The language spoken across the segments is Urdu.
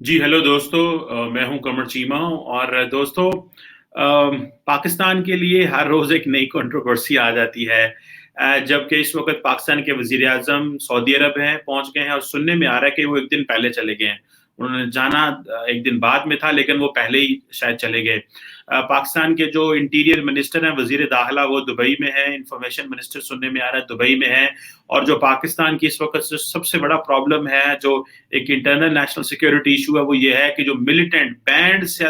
جی ہیلو دوستو، میں ہوں کمر چیمہ اور دوستو، پاکستان کے لیے ہر روز ایک نئی کنٹروورسی آ جاتی ہے۔ جبکہ اس وقت پاکستان کے وزیر اعظم سعودی عرب ہیں، پہنچ گئے ہیں اور سننے میں آ رہا ہے کہ وہ ایک دن پہلے چلے گئے ہیں۔ انہوں نے جانا ایک دن بعد میں تھا، لیکن وہ پہلے ہی شاید چلے گئے۔ پاکستان کے جو انٹیریئر منسٹر ہیں، وزیر داخلہ، وہ دبئی میں ہیں۔ انفارمیشن منسٹر سننے میں آ رہا ہے دبئی میں ہیں۔ اور جو پاکستان کی اس وقت سب سے بڑا پرابلم ہے، جو ایک انٹرنل نیشنل سیکیورٹی ایشو ہے، وہ یہ ہے کہ جو ملیٹنٹ بینڈ سے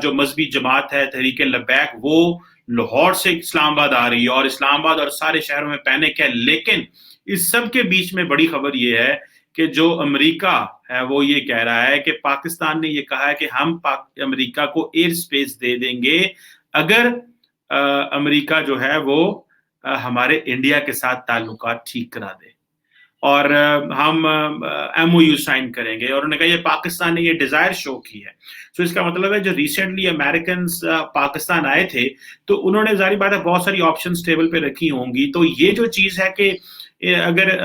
جو مذہبی جماعت ہے تحریک لبیک، وہ لاہور سے اسلام آباد آ رہی ہے اور اسلام آباد اور سارے شہروں میں پینک ہے۔ لیکن اس سب کے بیچ میں بڑی خبر یہ ہے کہ جو امریکہ ہے وہ یہ کہہ رہا ہے کہ پاکستان نے یہ کہا ہے کہ ہم امریکہ کو ایئر سپیس دے دیں گے اگر امریکہ جو ہے وہ ہمارے انڈیا کے ساتھ تعلقات ٹھیک کرا دے اور ہم ایم او یو سائن کریں گے۔ اور انہوں نے کہا یہ پاکستان نے یہ ڈیزائر شو کی ہے۔ سو اس کا مطلب ہے جو ریسنٹلی امریکنز پاکستان آئے تھے تو انہوں نے ظاہری بات ہے بہت ساری آپشنز ٹیبل پہ رکھی ہوں گی۔ تو یہ جو چیز ہے کہ اگر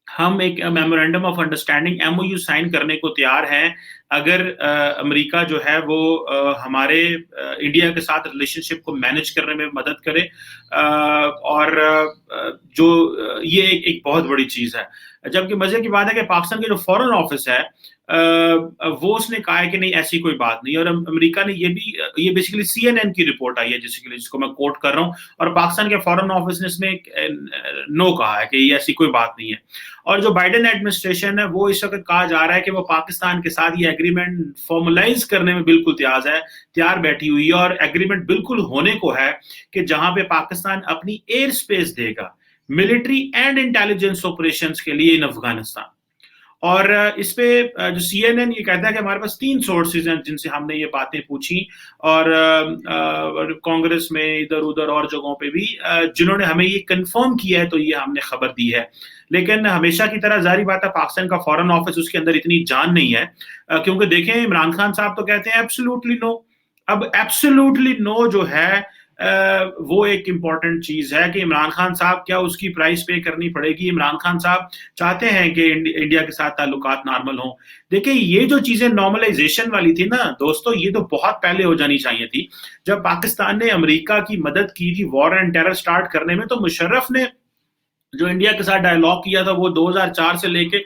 ہم ایک memorandum of understanding M O U sign کرنے کو تیار ہیں اگر امریکہ جو ہے وہ ہمارے انڈیا کے ساتھ ریلیشن شپ کو مینج کرنے میں مدد کرے، اور جو یہ ایک بہت بڑی چیز ہے۔ جبکہ مزے کی بات ہے کہ پاکستان کے جو فورن آفس ہے وہ اس نے کہا ہے کہ نہیں، ایسی کوئی بات نہیں۔ اور امریکہ نے یہ بیسیکلی سی این این کی رپورٹ آئی ہے جس کو میں کوٹ کر رہا ہوں، اور پاکستان کے فورن آفس نے اس میں نو کہا ہے کہ یہ ایسی کوئی بات نہیں ہے۔ اور جو بائیڈن ایڈمنسٹریشن ہے وہ اس وقت کہا جا رہا ہے کہ وہ پاکستان کے ساتھ یہ ایگریمنٹ فارملائز کرنے میں بالکل تیار بیٹھی ہوئی ہے، اور ایگریمنٹ بالکل ہونے کو ہے کہ جہاں پہ پاکستان اپنی ایئر سپیس دے گا ملٹری اینڈ انٹیلیجنس آپریشنز کے لیے ان افغانستان۔ اور اس پہ جو سی این این یہ کہتا ہے کہ ہمارے پاس 3 سورسز ہیں جن سے ہم نے یہ باتیں پوچھی، اور کانگریس میں ادھر ادھر اور جگہوں پہ بھی جنہوں نے ہمیں یہ کنفرم کیا ہے، تو یہ ہم نے خبر دی ہے۔ لیکن ہمیشہ کی طرح ظاہری بات ہے پاکستان کا فورن آفس اس کے اندر اتنی جان نہیں ہے، کیونکہ دیکھیں عمران خان صاحب تو کہتے ہیں ایبسولوٹلی نو۔ اب ایبسولوٹلی نو جو ہے وہ ایک امپورٹنٹ چیز ہے کہ عمران خان صاحب کیا اس کی پرائس پے کرنی پڑے گی۔ عمران خان صاحب چاہتے ہیں کہ انڈیا کے ساتھ تعلقات نارمل ہوں۔ دیکھیں یہ جو چیزیں نارملائزیشن والی تھی نا دوستو، یہ تو بہت پہلے ہو جانی چاہیے تھی۔ جب پاکستان نے امریکہ کی مدد کی تھی وار اینڈ ٹیرر سٹارٹ کرنے میں، تو مشرف نے جو انڈیا کے ساتھ ڈائیلاگ کیا تھا وہ 2004 سے لے کے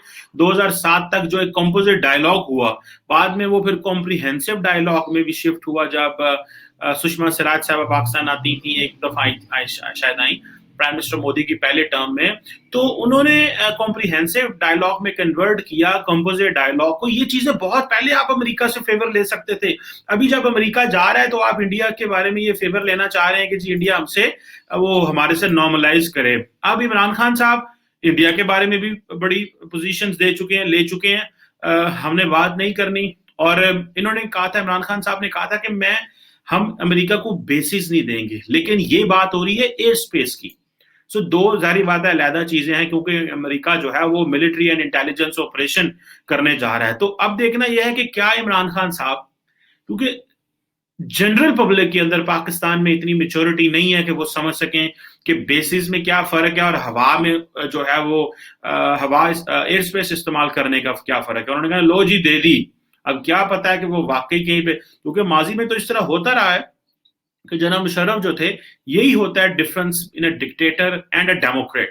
2007 تک جو ایک کمپوزٹ ڈائیلاگ ہوا، بعد میں وہ پھر کمپریہنسو ڈائیلاگ میں بھی شفٹ ہوا جب سشما سوراج صاحبہ پاکستان آتی تھی، ایک دفعہ شاید آئی پرائم منسٹر مودی کی پہلے ٹرم میں، تو انہوں نے کمپریہنسو ڈائیلاگ میں کنورٹ کیا کمپوزٹ ڈائیلاگ کو۔ یہ چیزیں بہت پہلے آپ امریکہ سے فیور لے سکتے تھے۔ ابھی جب امریکہ جا رہا ہے تو آپ انڈیا کے بارے میں یہ فیور لینا چاہ رہے ہیں کہ جی انڈیا ہم سے وہ ہمارے سے نارملائز کرے۔ اب عمران خان صاحب انڈیا کے بارے میں بھی بڑی پوزیشنز لے چکے ہیں، ہم نے بات نہیں کرنی۔ اور انہوں نے کہا تھا، عمران خان صاحب نے کہا تھا کہ ہم امریکہ کو بیسز نہیں دیں گے، لیکن یہ بات ہو رہی ہے ایئر سپیس کی۔ سو دو ظاہری بات ہے علیحدہ چیزیں ہیں، کیونکہ امریکہ جو ہے وہ ملٹری اینڈ انٹیلیجنس آپریشن کرنے جا رہا ہے۔ تو اب دیکھنا یہ ہے کہ کیا عمران خان صاحب، کیونکہ جنرل پبلک کے اندر پاکستان میں اتنی میچورٹی نہیں ہے کہ وہ سمجھ سکیں کہ بیسز میں کیا فرق ہے اور ہوا میں جو ہے وہ ہوا ایئر سپیس استعمال کرنے کا کیا فرق ہے۔ انہوں نے کہا لو جی دے دی، اب کیا پتا ہے کہ وہ واقعی کہیں پہ، کیونکہ ماضی میں تو اس طرح ہوتا رہا ہے کہ جناب مشرف جو تھے، یہی ہوتا ہے difference in a dictator and a democrat.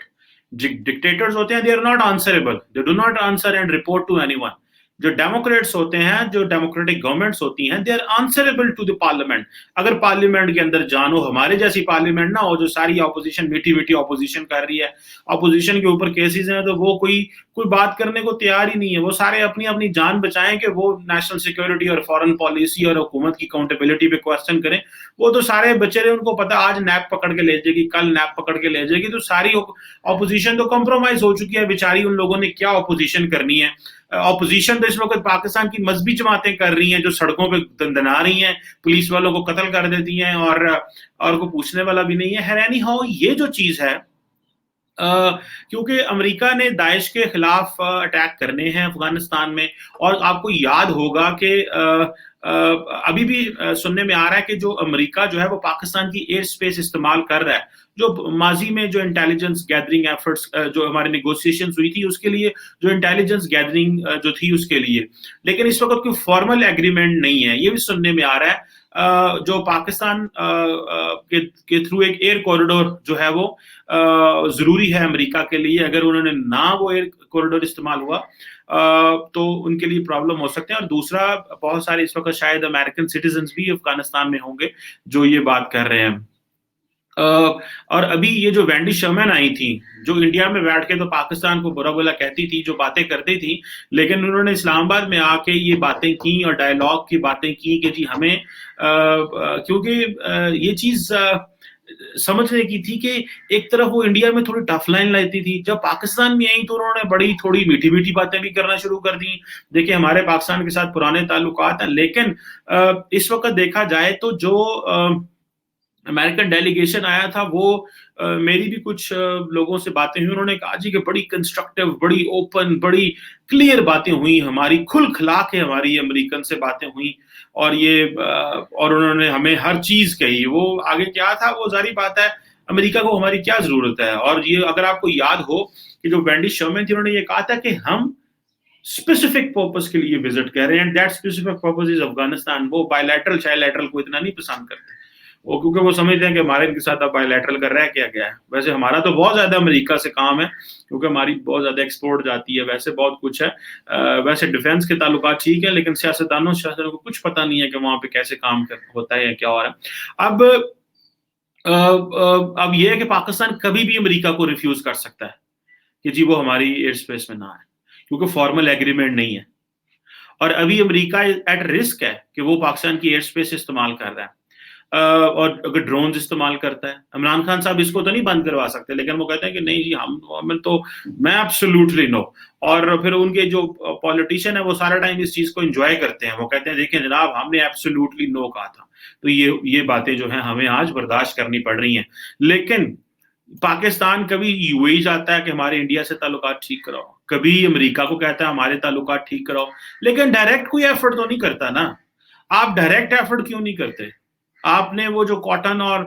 Dictators ہوتے ہیں they are not answerable, they do not answer and report to anyone. جو ڈیموکریٹس ہوتے ہیں، جو ڈیموکریٹک گورنمنٹس ہوتی ہیں، they are answerable to the parliament. اگر پارلیمنٹ کے اندر جانو، ہمارے جیسی پارلیمنٹ نہ ہو جو ساری اپوزیشن میٹھی میٹھی اپوزیشن کر رہی ہے، اپوزیشن کے اوپر کیسز ہیں، تو وہ کوئی بات کرنے کو تیار ہی نہیں ہے۔ وہ سارے اپنی اپنی جان بچائیں کہ وہ نیشنل سیکیورٹی اور فارن پالیسی اور حکومت کی اکاؤنٹیبلٹی پہ کوسچن کریں۔ وہ تو سارے بچے رہے، ان کو پتا آج نیب پکڑ کے لے جائے گی، کل نیب پکڑ کے لے جائے گی۔ تو ساری اپوزیشن تو کمپرومائز ہو چکی ہے بیچاری، ان لوگوں نے کیا اپوزیشن کرنی ہے۔ اپوزیشن تو اس وقت پاکستان کی مذہبی جماعتیں کر رہی ہیں جو سڑکوں پہ دندنا رہی ہیں، پولیس والوں کو قتل کر دیتی ہیں، اور کوئی پوچھنے والا بھی نہیں ہے۔ اینی ہاؤ یہ جو چیز ہے کیونکہ امریکہ نے داعش کے خلاف اٹیک کرنے ہیں افغانستان میں، اور آپ کو یاد ہوگا کہ ابھی بھی سننے میں آ رہا ہے کہ جو امریکہ جو ہے وہ پاکستان کی ایئر اسپیس استعمال کر رہا ہے، جو ماضی میں جو انٹیلیجنس گیدرنگ ایفرٹس جو ہماری نیگوسیشنز ہوئی تھی اس کے لیے، جو انٹیلیجنس گیدرنگ جو تھی اس کے لیے، لیکن اس وقت کوئی فارمل ایگریمنٹ نہیں ہے، یہ بھی سننے میں آ رہا ہے۔ جو پاکستان کے تھرو ایک ایئر کوریڈور جو ہے وہ ضروری ہے امریکہ کے لیے، اگر انہوں نے نہ وہ ایئر کوریڈور استعمال ہوا تو ان کے لیے پرابلم ہو سکتے ہیں۔ اور دوسرا، بہت سارے اس وقت شاید امریکن سٹیزنز بھی افغانستان میں ہوں گے جو یہ بات کر رہے ہیں۔ اور ابھی یہ جو وینڈی شرمن آئی تھی، جو انڈیا میں بیٹھ کے تو پاکستان کو برا بلا کہتی تھی، جو باتیں کرتی تھی، لیکن انہوں نے اسلام آباد میں آ کے یہ باتیں کی اور ڈائلاگ کی باتیں کی کہ جی ہمیں کیونکہ یہ چیز سمجھنے کی تھی کہ ایک طرف وہ انڈیا میں تھوڑی ٹف لائن لاتی تھی، جب پاکستان میں آئی تو انہوں نے بڑی تھوڑی میٹھی میٹھی باتیں بھی کرنا شروع کر دی۔ دیکھیں ہمارے پاکستان کے ساتھ پرانے تعلقات ہیں، لیکن اس وقت دیکھا جائے تو جو امریکن ڈیلیگیشن آیا تھا وہ میری بھی کچھ لوگوں سے باتیں ہوئی، انہوں نے کہا جی کہ بڑی کنسٹرکٹیو، بڑی اوپن، بڑی کلیئر باتیں ہوئی، ہماری کھل کھلا کے ہماری امریکن سے باتیں ہوئیں، اور یہ اور انہوں نے ہمیں ہر چیز کہی۔ وہ آگے کیا تھا وہ ظاہری بات ہے، امریکہ کو ہماری کیا ضرورت ہے۔ اور یہ اگر آپ کو یاد ہو کہ جو وینڈی شرمن تھی، انہوں نے یہ کہا تھا کہ ہم اسپیسیفک پرپز کے لیے وزٹ کر رہے ہیں، and that specific purpose is Afghanistan. وہ بائی لیٹرل شائی لیٹرل کو اتنا نہیں پسند کرتے وہ، کیونکہ وہ سمجھتے ہیں کہ ہمارے ان کے ساتھ اب بائی لیٹرل کر رہا ہے کیا گیا ہے۔ ویسے ہمارا تو بہت زیادہ امریکہ سے کام ہے، کیونکہ ہماری بہت زیادہ ایکسپورٹ جاتی ہے، ویسے بہت کچھ ہے۔ ویسے ڈیفینس کے تعلقات ٹھیک ہے، لیکن سیاستدانوں کو کچھ پتہ نہیں ہے کہ وہاں پہ کیسے کام ہوتا ہے یا کیا ہو رہا ہے۔ اب یہ ہے کہ پاکستان کبھی بھی امریکہ کو ریفیوز کر سکتا ہے کہ جی وہ ہماری ایئر اسپیس میں نہ آئے، کیونکہ فارمل ایگریمنٹ نہیں ہے، اور ابھی امریکہ ایٹ رسک ہے کہ وہ پاکستان کی ایئر اسپیس استعمال کر رہا ہے، اور اگر ڈرونز استعمال کرتا ہے۔ عمران خان صاحب اس کو تو نہیں بند کروا سکتے، لیکن وہ کہتے ہیں کہ نہیں جی ہم تو میں ایبسولوٹلی نو، اور پھر ان کے جو پولیٹیشین ہے وہ سارا ٹائم اس چیز کو انجوائے کرتے ہیں، وہ کہتے ہیں دیکھیں جناب ہم نے ایبسولوٹلی نو کہا تھا۔ تو یہ باتیں جو ہیں ہمیں آج برداشت کرنی پڑ رہی ہیں، لیکن پاکستان کبھی یو اے جاتا ہے کہ ہمارے انڈیا سے تعلقات ٹھیک کراؤ، کبھی امریکہ کو کہتا ہے ہمارے تعلقات ٹھیک کراؤ، لیکن ڈائریکٹ کوئی ایفرٹ تو نہیں کرتا نا۔ آپ ڈائریکٹ ایفرٹ کیوں نہیں کرتے؟ آپ نے وہ جو کاٹن اور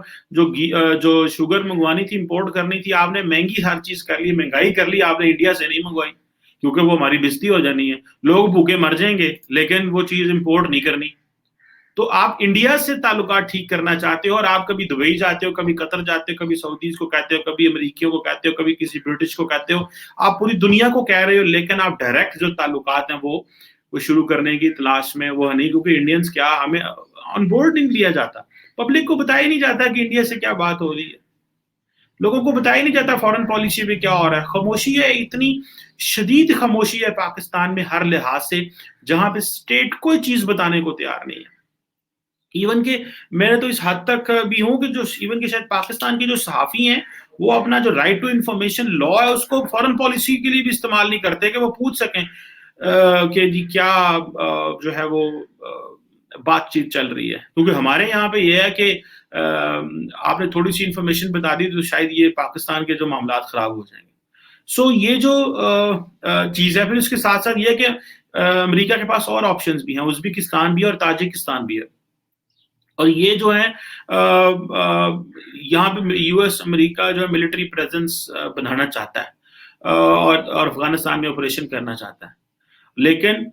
جو شوگر منگوانی تھی، امپورٹ کرنی تھی، آپ نے مہنگی ہر چیز کر لی، مہنگائی کر لی، آپ نے انڈیا سے نہیں منگوائی، کیونکہ وہ ہماری بےزتی ہو جانی ہے، لوگ بھوکے مر جائیں گے، لیکن وہ چیز امپورٹ نہیں کرنی۔ تو آپ انڈیا سے تعلقات ٹھیک کرنا چاہتے ہو، اور آپ کبھی دبئی جاتے ہو، کبھی قطر جاتے ہو، کبھی سعودیز کو کہتے ہو، کبھی امریکیوں کو کہتے ہو، کبھی کسی برٹش کو کہتے ہو، آپ پوری دنیا کو کہہ رہے ہو، لیکن آپ ڈائریکٹ جو تعلقات ہیں وہ شروع کرنے کی تلاش میں وہ نہیں، کیونکہ انڈینز کیا ہمیں آن بورڈ نہیں لیا جاتا، پبلک کو بتایا نہیں جاتا کہ انڈیا سے کیا بات ہو رہی ہے، لوگوں کو بتایا نہیں جاتا فورن پالیسی پہ کیا ہو رہا ہے۔ خاموشی ہے، اتنی شدید خاموشی ہے پاکستان میں ہر لحاظ سے، جہاں پہ اسٹیٹ کوئی چیز بتانے کو تیار نہیں ہے۔ ایون کہ میں نے تو اس حد تک بھی ہوں کہ جو ایون کہ شاید پاکستان کے جو صحافی ہیں وہ اپنا جو رائٹ ٹو انفارمیشن لا ہے اس کو فورن پالیسی کے لیے بھی استعمال نہیں کرتے کہ وہ پوچھ سکیں کہ جی کیا جو ہے وہ بات چیت چل رہی ہے، کیونکہ ہمارے یہاں پہ یہ ہے کہ آپ نے تھوڑی سی انفارمیشن بتا دی تو شاید یہ پاکستان کے جو معاملات خراب ہو جائیں گے۔ سو یہ جو چیز ہے، پھر اس کے ساتھ ساتھ یہ ہے کہ امریکہ کے پاس اور آپشنز بھی ہیں، ازبکستان بھی ہے اور تاجکستان بھی ہے، اور یہ جو ہے یہاں پہ یو ایس امریکہ جو ہے ملٹری پریزنس بنانا چاہتا ہے اور افغانستان میں آپریشن کرنا چاہتا ہے، لیکن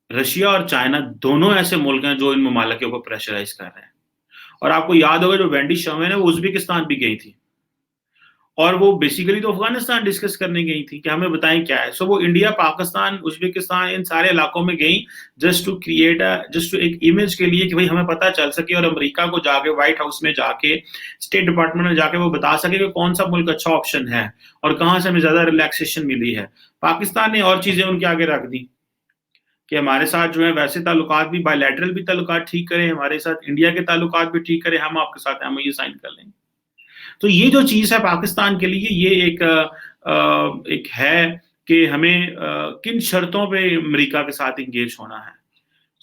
رشیا اور چائنا دونوں ایسے ملک ہیں جو ان ممالکوں کو پریشرائز کر رہے ہیں۔ اور آپ کو یاد ہوگا جو وینڈی شرمن ہے وہ ازبکستان بھی گئی تھی، اور وہ بیسیکلی تو افغانستان ڈسکس کرنے گئی تھی کہ ہمیں بتائیں کیا ہے۔ سو وہ انڈیا، پاکستان، ازبکستان ان سارے علاقوں میں گئیں just to create just to ایک امیج کے لیے کہ بھائی ہمیں پتہ چل سکے، اور امریکہ کو جا کے وائٹ ہاؤس میں جا کے اسٹیٹ ڈپارٹمنٹ میں جا کے وہ بتا سکے کہ کون سا ملک اچھا آپشن ہے اور کہاں سے ہمیں زیادہ ریلیکسیشن ملی ہے۔ پاکستان نے اور چیزیں ان کے آگے رکھ دی کہ ہمارے ساتھ جو ہے ویسے تعلقات بھی بائی لیٹرل بھی تعلقات ٹھیک کریں، ہمارے ساتھ انڈیا کے تعلقات بھی ٹھیک کریں، ہم آپ کے ساتھ MOU سائن کر لیں گے۔ تو یہ جو چیز ہے پاکستان کے لیے یہ ایک ہے کہ ہمیں کن شرطوں پہ امریکہ کے ساتھ انگیج ہونا ہے،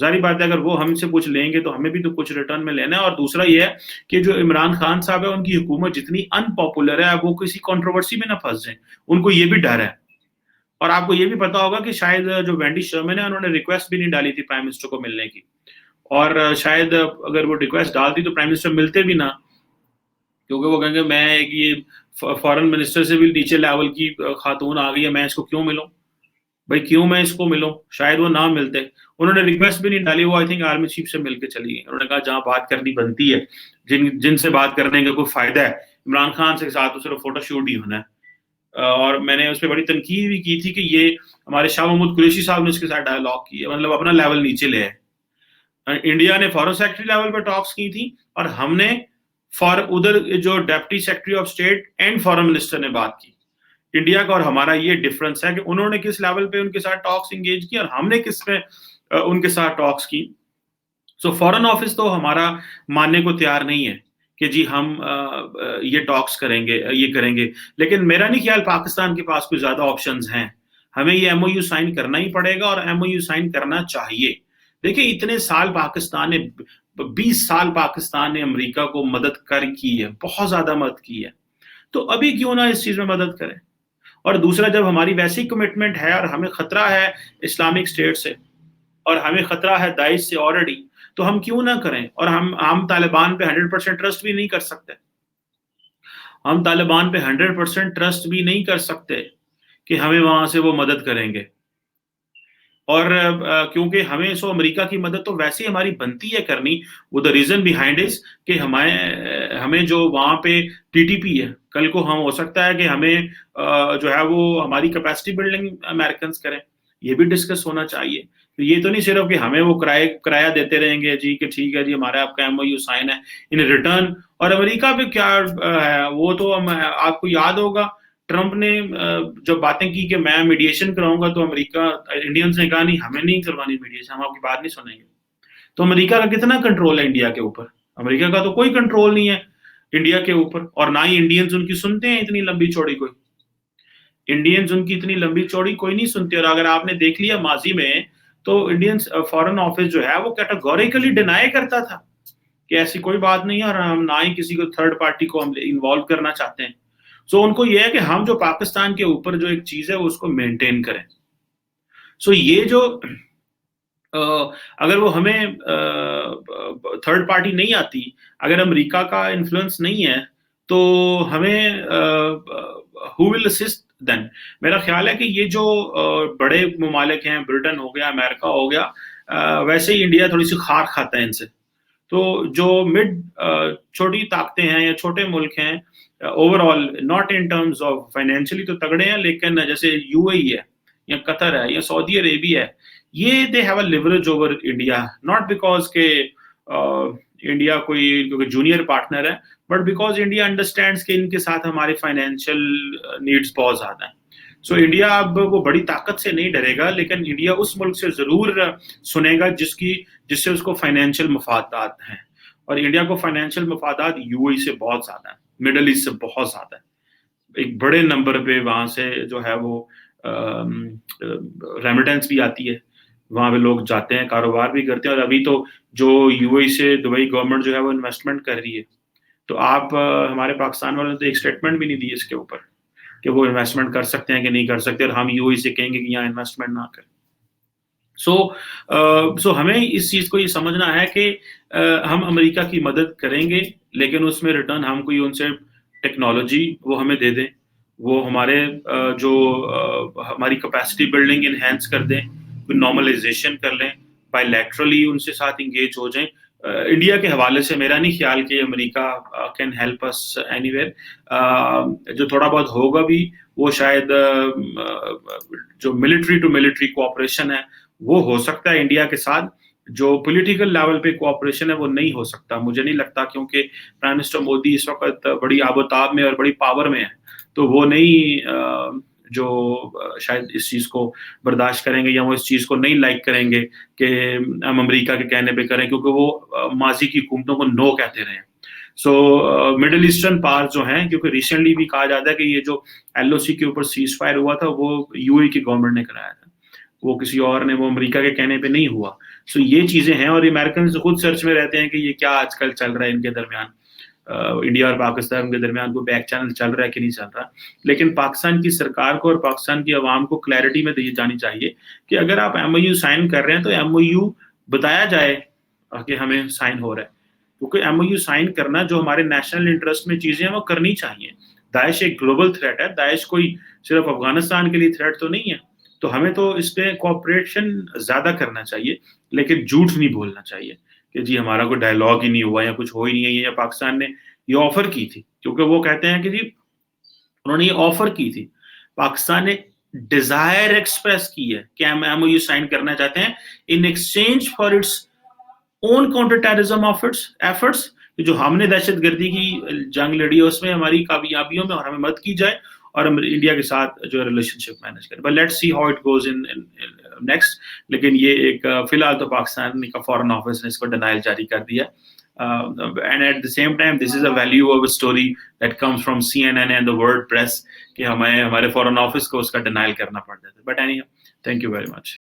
ظاہری بات ہے اگر وہ ہم سے کچھ لیں گے تو ہمیں بھی تو کچھ ریٹرن میں لینا ہے. اور دوسرا یہ ہے کہ جو عمران خان صاحب ہے ان کی حکومت جتنی ان پاپولر ہے وہ کسی کنٹروورسی میں نہ پھنس جائیں, ان کو یہ بھی ڈر ہے. اور آپ کو یہ بھی پتا ہوگا کہ شاید جو وینڈی شرمن ہے انہوں نے ریکویسٹ بھی نہیں ڈالی تھی پرائم منسٹر کو ملنے کی, اور شاید اگر وہ ریکویسٹ ڈالتی تو پرائم منسٹر ملتے بھی نہ, کیونکہ وہ کہیں گے میں ایک یہ فارن منسٹر سے بھی نیچے لیول کی خاتون آ گئی ہے, میں اس کو کیوں ملوں بھائی, کیوں میں اس کو ملوں, شاید وہ نہ ملتے. انہوں نے ریکویسٹ بھی نہیں ڈالی, وہ آئی تھنک آرمی چیف سے مل کے چلی گئی. انہوں نے کہا جہاں بات کرنی بنتی ہے, جن سے بات کرنے کا کوئی فائدہ ہے, عمران خان سے ساتھ صرف فوٹو شوٹ ہی ہونا ہے. اور میں نے اس پہ بڑی تنقید بھی کی تھی کہ یہ ہمارے شاہ محمود قریشی صاحب نے اس کے ساتھ ڈائلاگ کی, مطلب اپنا لیول نیچے لے ہے. انڈیا نے فارن سیکرٹری لیول پہ ٹاکس کی تھی, اور ہم نے ادھر جو deputy secretary of state and foreign minister نے بات کی. انڈیا کا اور ہمارا یہ ڈفرنس ہے کہ انہوں نے کس لیول پہ ان کے ساتھ ٹاکس انگیج کی اور ہم نے کس پہ ان کے ساتھ ٹاکس کی. سو فارن آفس تو ہمارا ماننے کو تیار نہیں ہے کہ جی ہم یہ ٹاکس کریں گے, یہ کریں گے. لیکن میرا نہیں خیال پاکستان کے پاس کوئی زیادہ آپشنز ہیں. ہمیں یہ ایم او یو سائن کرنا ہی پڑے گا, اور ایم او یو سائن کرنا چاہیے. دیکھیں اتنے سال پاکستان نے 20 سال پاکستان نے امریکہ کو مدد کی ہے, بہت زیادہ مدد کی ہے, تو ابھی کیوں نہ اس چیز میں مدد کریں. اور دوسرا جب ہماری ویسی کمٹمنٹ ہے اور ہمیں خطرہ ہے اسلامک اسٹیٹ سے اور ہمیں خطرہ ہے داعش سے آلریڈی, تو ہم کیوں نہ کریں. اور ہم طالبان پہ 100% ٹرسٹ بھی نہیں کر سکتے, ہم طالبان پہ 100% ٹرسٹ بھی نہیں کر سکتے کہ ہمیں وہاں سے وہ مدد کریں گے. اور کیونکہ ہمیں سو امریکہ کی مدد تو ویسے ہی ہماری بنتی ہے کرنی. وہ دا ریزن بیہائنڈ از کہ ہمیں جو وہاں پہ ٹی ٹی پی ہے, کل کو ہم ہو سکتا ہے کہ ہمیں جو ہے وہ ہماری کیپیسٹی بلڈنگ امریکنز کریں, یہ بھی ڈسکس ہونا چاہیے. یہ تو نہیں صرف کہ ہمیں وہ کرایہ دیتے رہیں گے جی کہ ٹھیک ہے جی ہمارا آپ کا ایم او یو سائن ہے ان ریٹرن. اور امریکہ پہ کیا ہے, وہ تو آپ کو یاد ہوگا ٹرمپ نے جب باتیں کی کہ میں میڈیشن کراؤں گا, تو امریکہ انڈینز نے کہا نہیں ہمیں نہیں کروانی میڈیشن, ہم آپ کی بات نہیں سنیں گے. تو امریکہ کا کتنا کنٹرول ہے انڈیا کے اوپر؟ امریکہ کا تو کوئی کنٹرول نہیں ہے انڈیا کے اوپر, اور نہ ہی انڈینز ان کی سنتے ہیں اتنی لمبی چوڑی. کوئی انڈینز ان کی اتنی لمبی چوڑی کوئی نہیں سنتے. اور اگر آپ نے دیکھ لیا ماضی میں, تو انڈین فارن آفس جو ہے وہ کیٹیگوریکلی ڈینائی کرتا تھا کہ ایسی کوئی بات نہیں ہے, اور ہم نہ ہی کسی کو تھرڈ پارٹی کو ہم انوالو کرنا چاہتے ہیں. سو ان کو یہ ہے کہ ہم جو پاکستان کے اوپر جو ایک چیز ہے وہ اس کو مینٹین کریں. سو یہ جو اگر وہ ہمیں تھرڈ پارٹی نہیں آتی, اگر امریکہ کا انفلوئنس نہیں ہے, تو ہمیں who will assist then. میرا خیال ہے کہ یہ جو بڑے ممالک ہیں, برٹن ہو گیا, امریکہ ہو گیا, ویسے ہی انڈیا تھوڑی سی خار کھاتا ہے ان سے. تو جو مڈ چھوٹی طاقتیں ہیں یا چھوٹے ملک ہیں, over all not in terms of financially تو تگڑے ہیں, لیکن جیسے یو اے ای ہے یا قطر ہے یا سعودی عربیہ ہے, یہ they have a leverage over India, not because کہ انڈیا کوئی جونیئر پارٹنر ہے, بٹ بیکاز انڈیا انڈرسٹینڈس کہ ان کے ساتھ ہمارے فائنینشیل نیڈس بہت زیادہ ہیں. سو انڈیا اب وہ بڑی طاقت سے نہیں ڈرے گا, لیکن انڈیا اس ملک سے ضرور سنے گا جس سے اس کو فائنینشیل مفادات ہیں. اور انڈیا کو فائنینشیل مفادات یو اے سے بہت زیادہ ہیں, مڈل ایسٹ سے بہت زیادہ ہے, ایک بڑے نمبر پہ وہاں سے جو ہے وہ ریمیٹنس بھی آتی ہے, وہاں پہ لوگ جاتے ہیں, کاروبار بھی کرتے ہیں. اور ابھی تو جو یو اے سے دبئی گورنمنٹ جو ہے وہ انویسٹمنٹ کر رہی ہے, تو آپ ہمارے پاکستان والوں نے تو ایک اسٹیٹمنٹ بھی نہیں دی اس کے اوپر کہ وہ انویسٹمنٹ کر سکتے ہیں کہ نہیں کر سکتے, اور ہم یو اے سے کہیں گے کہ یہاں انویسٹمنٹ نہ کریں. سو ہمیں اس چیز کو یہ سمجھنا ہے کہ ہم امریکہ کی مدد کریں گے, لیکن اس میں ریٹرن ہم کوئی ان سے ٹیکنالوجی وہ ہمیں دے دیں, وہ ہمارے جو ہماری کیپیسٹی بلڈنگ انہینس کر دیں, کوئی نارملائزیشن کر لیں, بائی لیٹرلی ان سے ساتھ انگیج ہو جائیں. انڈیا کے حوالے سے میرا نہیں خیال کہ America can help us anywhere. جو تھوڑا بہت ہوگا بھی وہ شاید جو ملٹری ٹو ملٹری کوآپریشن ہے وہ ہو سکتا ہے انڈیا کے ساتھ, جو پولیٹیکل لیول پہ کوآپریشن ہے وہ نہیں ہو سکتا, مجھے نہیں لگتا, کیونکہ پرائم منسٹر مودی اس وقت بڑی آب و تاب میں اور بڑی پاور میں ہے, تو وہ نہیں جو شاید اس چیز کو برداشت کریں گے, یا وہ اس چیز کو نہیں لائک کریں گے کہ ہم امریکہ کے کہنے پہ کریں, کیونکہ وہ ماضی کی حکومتوں کو نو کہتے رہے ہیں. سو مڈل ایسٹرن پار جو ہیں, کیونکہ ریسنٹلی بھی کہا جاتا ہے کہ یہ جو ایل او سی کے اوپر سیز فائر ہوا تھا وہ یو اے کی گورنمنٹ نے کرایا تھا, وہ کسی اور نے, وہ امریکہ کے کہنے پہ نہیں ہوا. سو یہ چیزیں ہیں, اور امریکنز خود سرچ میں رہتے ہیں کہ یہ کیا آج کل چل رہا ہے ان کے درمیان, انڈیا اور پاکستان کے درمیان کوئی بیک چینل چل رہا ہے کہ نہیں چل رہا. لیکن پاکستان کی سرکار کو اور پاکستان کی عوام کو کلیئرٹی میں دی جانی چاہیے کہ اگر آپ ایم او یو سائن کر رہے ہیں تو ایم او یو بتایا جائے کہ ہمیں سائن ہو رہا ہے, کیونکہ ایم او یو سائن کرنا جو ہمارے نیشنل انٹرسٹ میں چیزیں ہیں وہ کرنی چاہیے. داعش ایک گلوبل تھریٹ ہے, داعش کوئی صرف افغانستان کے لیے تھریٹ تو نہیں ہے, تو ہمیں تو اس پہ کوآپریشن زیادہ کرنا چاہیے, لیکن جھوٹ نہیں بولنا چاہیے کہ جی ہمارا کوئی ڈائلاگ ہی نہیں ہوا یا کچھ ہو ہی نہیں ہے, یا پاکستان نے یہ آفر کی تھی, کیونکہ وہ کہتے ہیں کہ جی انہوں نے یہ آفر کی تھی. پاکستان نے ڈیزائر ایکسپریس کی ہے کہ ہم ایم او یو سائن کرنا چاہتے ہیں in exchange for its own counter terrorism efforts, جو ہم نے دہشت گردی کی جنگ لڑی ہے اس میں ہماری کامیابیوں میں, اور ہمیں مدد کی جائے اور ہم انڈیا کے ساتھ جو ریلیشن شپ مینج کریں. But let's see how it goes in next. لیکن یہ ایک فی الحال تو پاکستان کا فارن آفس نے اس کو ڈینائل جاری کر دیا. And at the same time, this is a value of a story that comes from CNN and the World Press کہ ہمیں ہمارے فارن آفس کو اس کا ڈینائل کرنا پڑ جاتا ہے. But anyhow, thank you very much.